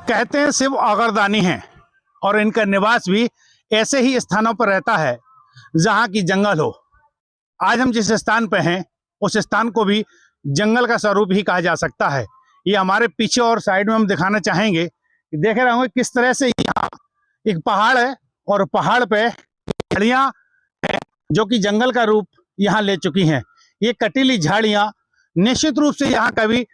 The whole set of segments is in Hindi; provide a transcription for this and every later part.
कहते हैं शिव अगरदानी हैं और इनका निवास भी ऐसे ही स्थानों पर रहता है जहां की जंगल हो। आज हम जिस स्थान पर हैं उस स्थान को भी जंगल का स्वरूप ही कहा जा सकता है। ये हमारे पीछे और साइड में हम दिखाना चाहेंगे कि देख रहे होंगे किस तरह से यहाँ एक पहाड़ है और पहाड़ पे झाड़ियां हैं जो कि जंगल का रूप यहाँ ले चुकी हैं। ये कटीली झाड़ियां निश्चित रूप से यहाँ कभी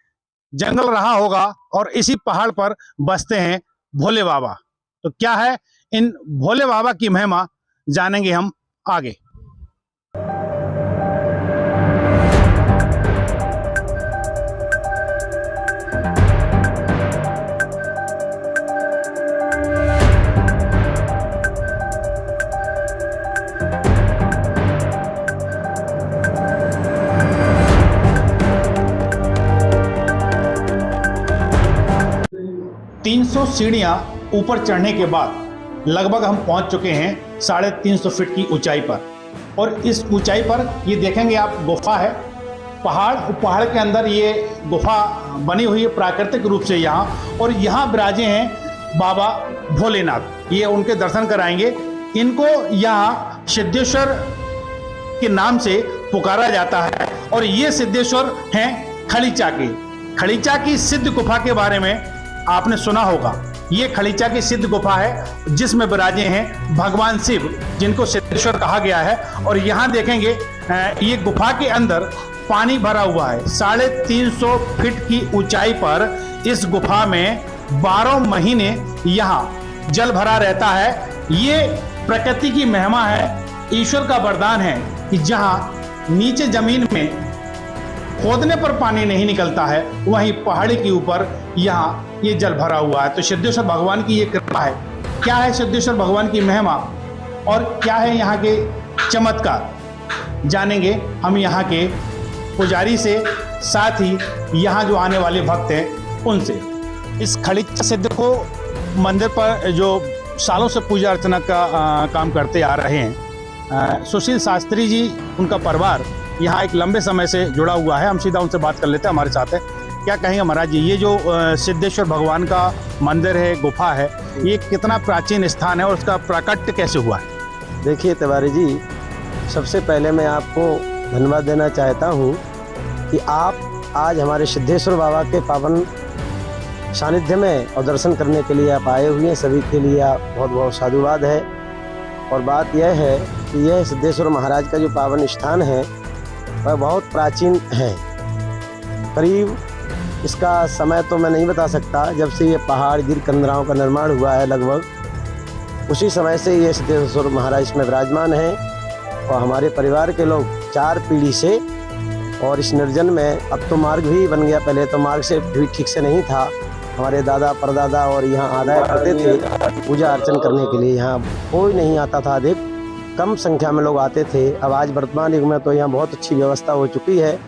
जंगल रहा होगा और इसी पहाड़ पर बसते हैं भोले बाबा। तो क्या है इन भोले बाबा की महिमा, जानेंगे हम आगे। तीन 300 सीढ़ियां ऊपर चढ़ने के बाद लगभग हम पहुंच चुके हैं 350 फीट की ऊंचाई पर। और इस ऊंचाई पर ये देखेंगे आप गुफा है, पहाड़ के अंदर ये गुफा बनी हुई है प्राकृतिक रूप से यहाँ। और यहाँ विराजे हैं बाबा भोलेनाथ, ये उनके दर्शन कराएंगे। इनको यहाँ सिद्धेश्वर के नाम से पुकारा जाता है और ये सिद्धेश्वर हैं खड़ीचा की सिद्ध गुफा के बारे में आपने सुना होगा। ये खड़ीचा की सिद्ध गुफा है जिसमें विराजे हैं भगवान शिव, जिनको सिद्धेश्वर कहा गया है। और यहाँ देखेंगे ये गुफा के अंदर पानी भरा हुआ है। 350 फीट की ऊंचाई पर इस गुफा में 12 महीने यहाँ जल भरा रहता है। ये प्रकृति की महिमा है, ईश्वर का वरदान है कि जहाँ नीचे जमीन में खोदने पर पानी नहीं निकलता है, वहीं पहाड़ी के ऊपर यहाँ ये जल भरा हुआ है। तो सिद्धेश्वर भगवान की ये कृपा है। क्या है सिद्धेश्वर भगवान की महिमा और क्या है यहाँ के चमत्कार, जानेंगे हम यहाँ के पुजारी से, साथ ही यहाँ जो आने वाले भक्त हैं उनसे। इस खड़ीचा सिद्ध को मंदिर पर जो सालों से पूजा अर्चना का काम करते आ रहे हैं सुशील शास्त्री जी, उनका परिवार यहाँ एक लंबे समय से जुड़ा हुआ है। हम सीधा उनसे बात कर लेते हैं, हमारे साथ है। क्या कहेंगे महाराज जी, ये जो सिद्धेश्वर भगवान का मंदिर है, गुफा है, ये कितना प्राचीन स्थान है और उसका प्राकट्य कैसे हुआ है? देखिए तिवारी जी, सबसे पहले मैं आपको धन्यवाद देना चाहता हूँ कि आप आज हमारे सिद्धेश्वर बाबा के पावन सानिध्य में और दर्शन करने के लिए आप आए हुए हैं। सभी के लिए आप बहुत बहुत साधुवाद है। और बात यह है कि यह सिद्धेश्वर महाराज का जो पावन स्थान है वह बहुत प्राचीन है। करीब इसका समय तो मैं नहीं बता सकता, जब से ये पहाड़ गिर कंदराओं का निर्माण हुआ है लगभग उसी समय से ये सिद्धेश्वर महाराज इसमें विराजमान हैं। और हमारे परिवार के लोग 4 पीढ़ी से, और इस निर्जन में अब तो मार्ग भी बन गया, पहले तो मार्ग से भी ठीक से नहीं था। हमारे दादा परदादा और यहाँ आदाया करते थे पूजा अर्चन करने के लिए। यहाँ कोई नहीं आता था, अधिक कम संख्या में लोग आते थे। अब आज वर्तमान युग में तो यहाँ बहुत अच्छी व्यवस्था हो चुकी है।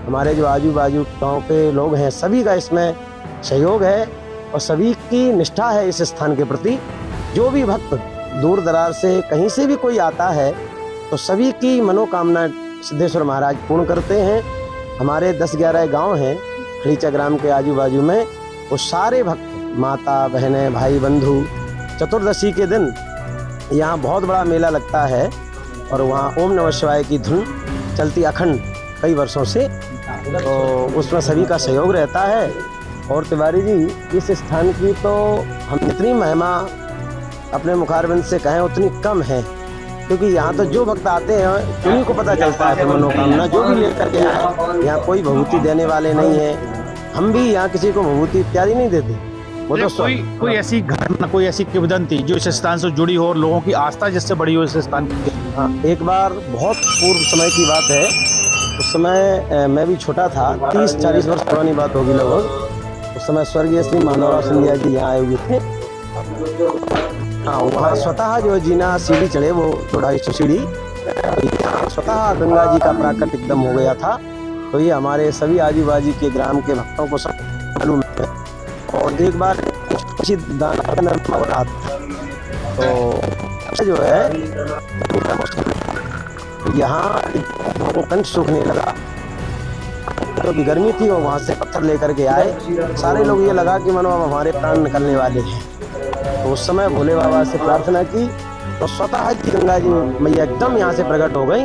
हमारे जो आजू बाजू गांव के लोग हैं सभी का इसमें सहयोग है और सभी की निष्ठा है इस स्थान के प्रति। जो भी भक्त दूर दराज से कहीं से भी कोई आता है तो सभी की मनोकामना सिद्धेश्वर महाराज पूर्ण करते हैं। हमारे 10-11 गांव हैं खड़ीचा ग्राम के आजू बाजू में, वो सारे भक्त, माता बहनें, भाई बंधु, चतुर्दशी के दिन यहाँ बहुत बड़ा मेला लगता है और वहाँ ओम नमः शिवाय की धुन चलती अखंड कई वर्षों से, तो उसमें सभी का सहयोग रहता है। और तिवारी जी, इस स्थान की तो हम जितनी महिमा अपने मुखारबिंद से कहें उतनी कम है, क्योंकि यहाँ तो जो भक्त आते हैं उन्हीं को पता चलता है कि मनोकामना जो भी लेकर के आए। यहाँ कोई भभूति देने वाले नहीं है, हम भी यहाँ किसी को भभूति इत्यादि नहीं देते। वो तो कोई ऐसी घटना, कोई ऐसी किंवदंती जो इस स्थान से जुड़ी हो और लोगों की आस्था जिससे बड़ी हो इस स्थान की? हाँ, एक बार बहुत पूर्व समय की बात है, उस समय मैं भी छोटा था, 30-40 वर्ष पुरानी बात होगी लगभग। उस समय स्वर्गीय श्री माधवराव सिंधिया जी यहाँ आए हुए थे। हाँ, वहाँ स्वतः जो जीना सीढ़ी चढ़े, वो 250 सीढ़ी, स्वतः गंगा जी का प्राकट एकदम हो गया था। तो ये हमारे सभी आजू बाजू के ग्राम के भक्तों को सब मालूम है। और एक बार दाना का निर्माण हो रहा था, तो जो है यहाँ कंठ सूखने लगा। क्योंकि गर्मी थी और वहाँ से पत्थर लेकर के आए। सारे लोग ये लगा कि मानो अब हमारे प्राण निकलने वाले हैं। तो उस समय भोले बाबा से प्रार्थना की तो स्वतः की गंगा जी मैया एकदम यहाँ से प्रकट हो गई।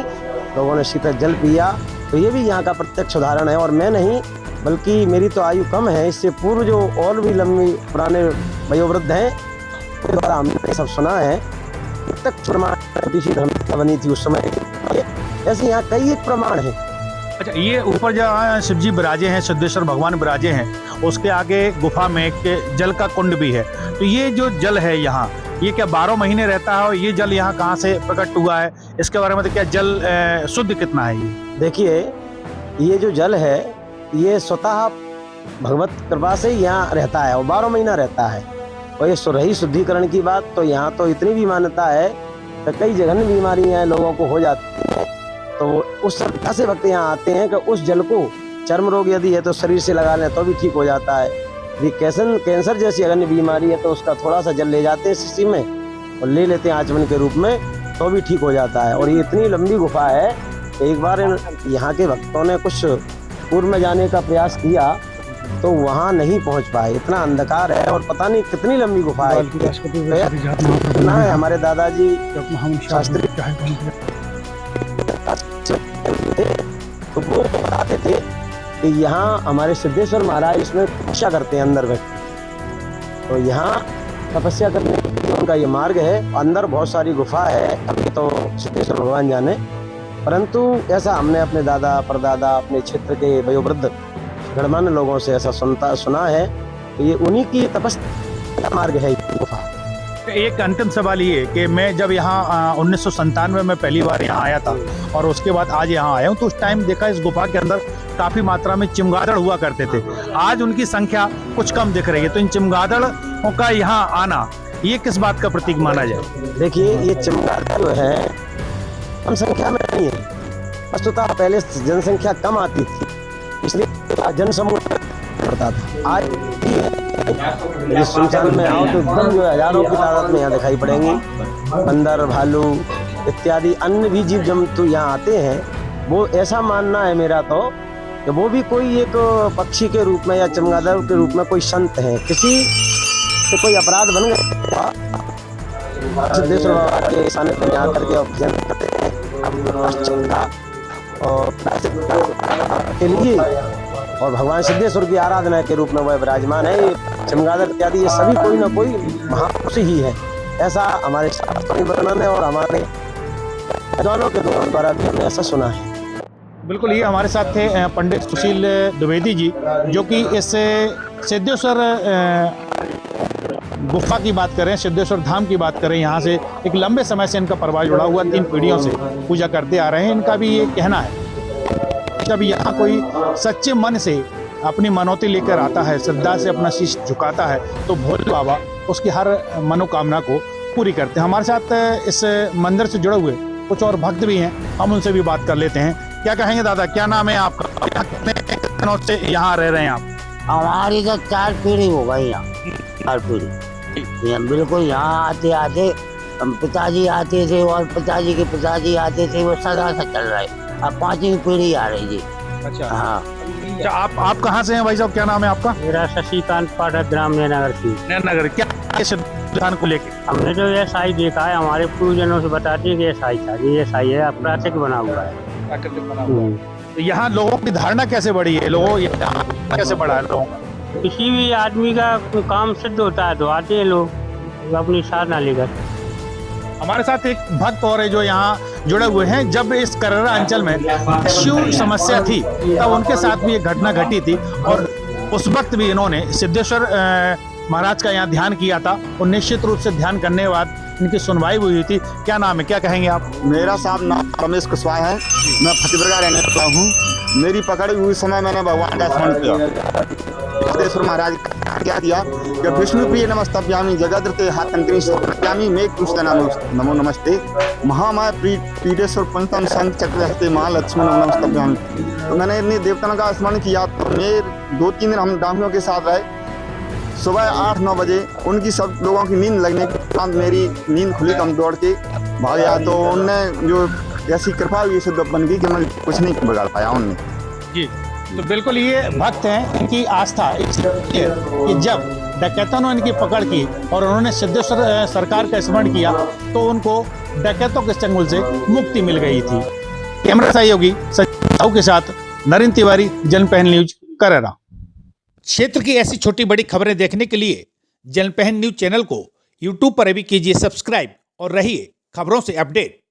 लोगों ने शीतल जल पिया। तो ये भी यहाँ का प्रत्यक्ष उदाहरण है। और मैं नहीं बल्कि मेरी तो आयु कम है, इससे पूर्व जो और भी लंबी पुराने वयोवृद्ध हैं उनके द्वारा हमने सब सुना है। प्रत्यक्ष प्रमाण धर्म बनी थी उस समय। ऐसे यहाँ कई एक प्रमाण है। अच्छा, ये ऊपर जहाँ शिव जी विराजे हैं, सिद्धेश्वर भगवान विराजे हैं, उसके आगे गुफा में एक जल का कुंड भी है। तो ये जो जल है यहाँ, ये क्या 12 महीने रहता है? और ये जल यहाँ कहाँ से प्रकट हुआ है, इसके बारे में तो क्या जल शुद्ध कितना है? ये देखिए, ये जो जल है ये स्वतः भगवत कृपा से यहाँ रहता है और 12 महीना रहता है। और ये रही शुद्धिकरण की बात, तो यहाँ तो इतनी भी मान्यता है कि कई जघन्य बीमारियाँ लोगों को हो जाती हैं। तो उस श्रद्धा से भक्त यहाँ आते हैं कि उस जल को, चर्म रोग यदि है तो शरीर से लगा लें तो भी ठीक हो जाता है। यदि कैंसर जैसी अन्य बीमारी है तो उसका थोड़ा सा जल ले जाते हैं शीशी में और ले लेते हैं आचमन के रूप में तो भी ठीक हो जाता है। और ये इतनी लंबी गुफा है कि एक बार यहाँ के भक्तों ने कुछ पूर्व में जाने का प्रयास किया तो वहाँ नहीं पहुँच पाए, इतना अंधकार है और पता नहीं कितनी लंबी गुफा है। इतना है हमारे दादाजी शास्त्री तो वो बताते थे कि यहाँ हमारे सिद्धेश्वर महाराज इसमें तपस्या करते हैं अंदर बैठ। तो यहाँ तपस्या करने का उनका ये मार्ग है। अंदर बहुत सारी गुफा है, अभी तो सिद्धेश्वर भगवान जाने, परंतु ऐसा हमने अपने दादा परदादा अपने क्षेत्र के वयोवृद्ध गणमान्य लोगों से ऐसा सुना है कि ये उन्हीं की तपस्या मार्ग है गुफा। एक अंतिम सवाल ये कि मैं जब यहाँ 1997 में पहली बार यहाँ आया था और उसके बाद आज यहाँ आया हूँ तो उस टाइम देखा इस गुफा के अंदर काफी मात्रा में चमगादड़ हुआ करते थे। आज उनकी संख्या कुछ कम दिख रही है। तो इन चमगादड़ों का यहाँ आना ये किस बात का प्रतीक माना जाए? देखिए, ये चमगादड़ जो है कम संख्या में नहीं है। वस्तुतः पहले जनसंख्या कम आती थी इसलिए जनसमूह बढ़ता था। आज इस सुनसान में आओ तो एकदम जो हजारों की तादाद में यहाँ दिखाई पड़ेंगी। बंदर, भालू इत्यादि अन्य भी जीव जंतु यहाँ आते हैं। वो ऐसा मानना है मेरा तो कि वो भी कोई एक पक्षी के रूप में या चमगादड़ के रूप में कोई संत है, किसी से कोई अपराध बन गया सिद्धेश्वर बाबा के सानिध्य में आकर के भजन करते हैं और के लिए और भगवान सिद्धेश्वर की आराधना के रूप में वह विराजमान है। ये चमगादड़ इत्यादि ये सभी कोई ना कोई महापुरुष ही है, ऐसा हमारे शास्त्रों में वर्णन है और हमारे विद्वानों के द्वारा भी हमने ऐसा सुना है। बिल्कुल, ये हमारे साथ थे पंडित सुशील द्विवेदी जी, जो कि इस सिद्धेश्वर गुफा की बात करें, सिद्धेश्वर धाम की बात करें, यहाँ से एक लंबे समय से इनका परिवार जुड़ा हुआ, 3 पीढ़ियों से पूजा करते आ रहे हैं। इनका भी ये कहना है जब यहाँ कोई सच्चे मन से अपनी मनौती लेकर आता है, श्रद्धा से अपना शीश झुकाता है, तो भोले बाबा उसकी हर मनोकामना को पूरी करते हैं। हमारे साथ इस मंदिर से जुड़े हुए कुछ और भक्त भी हैं, हम उनसे भी बात कर लेते हैं। क्या कहेंगे दादा, क्या नाम है आपका? कितने दिनों से यहाँ रह रहे हैं आप? हमारी तो 4 पीढ़ी हो गई यहाँ, 4 पीढ़ी। बिल्कुल यहाँ आते आते हम पिताजी आते थे और पिताजी के पिताजी आते थे, वो सदा से चल रहे। अब 5वीं पीढ़ी आ रही जी। अच्छा, हाँ। अच्छा, आप कहाँ से हैं भाई साहब? क्या नाम है आपका? मेरा शशिकांत पाठक, ग्राम नगर से। नगर। क्या सिद्धांत को लेके? हमने जो ये साई देखा है, हमारे पूर्वजनों से बताते हैं कि ये साई था, ये साई है, प्राकृतिक बना हुआ है। प्राकृतिक बना हुआ है। तो यहाँ लोगों की धारणा कैसे बढ़ी है? लोगों यहाँ कैसे बढ़ा है लोगों का? किसी भी आदमी का काम सिद्ध होता है तो आते हैं लोग अपनी साधना लेकर। हमारे साथ एक भक्त और है जो यहाँ जुड़े हुए हैं। जब इस कररा अंचल में शिव समस्या थी तब उनके साथ भी एक घटना घटी थी और उस वक्त भी इन्होंने सिद्धेश्वर महाराज का यहाँ ध्यान किया था और निश्चित रूप से ध्यान करने के बाद इनकी सुनवाई भी हुई थी। क्या नाम है, क्या कहेंगे आप? मेरा साहब नाम रमेश कुशवाहा है, मैं फतेहपुर का रहने वाला हूँ। मेरी पकड़ी हुई समय मैंने भगवान का स्मरण किया। सिद्धेश्वर महाराज क्या दिया कि विष्णु प्रिय नमस्तभ्यामी जगद्रते हाथंकरी सत्यामी मेघ पुष्ट नमो नमस्ते महामाय पीडेश्वर पंचम संत चक्र हस्ते महालक्ष्मी नमो नमस्तभ्यामी। तो मैंने इतने देवताओं का स्मरण किया। तो मेरे 2-3 दिन हम ब्राह्मणों के साथ रहे। सुबह 8-9 बजे उनकी सब लोगों की नींद लगने के बाद मेरी नींद खुली तो हम दौड़ के भाग गया। तो उनने जो ऐसी कृपा हुई सिद्ध बन गई कि मैं कुछ नहीं बिगाड़ पाया उनने जी। तो बिल्कुल ये भक्त हैं, इनकी आस्था इसलिए कि जब डकैतों ने इनकी पकड़ की और उन्होंने सिद्धेश्वर सरकार का स्मरण किया तो उनको डकैतों के चंगुल से मुक्ति मिल गई थी। कैमरा सहयोगी सचिन साहू के साथ नरेंद्र तिवारी, जनपहल न्यूज, करेरा। क्षेत्र की ऐसी छोटी बड़ी खबरें देखने के लिए जनपहल न्यूज चैनल को यूट्यूब पर भी कीजिए सब्सक्राइब और रहिए खबरों से अपडेट।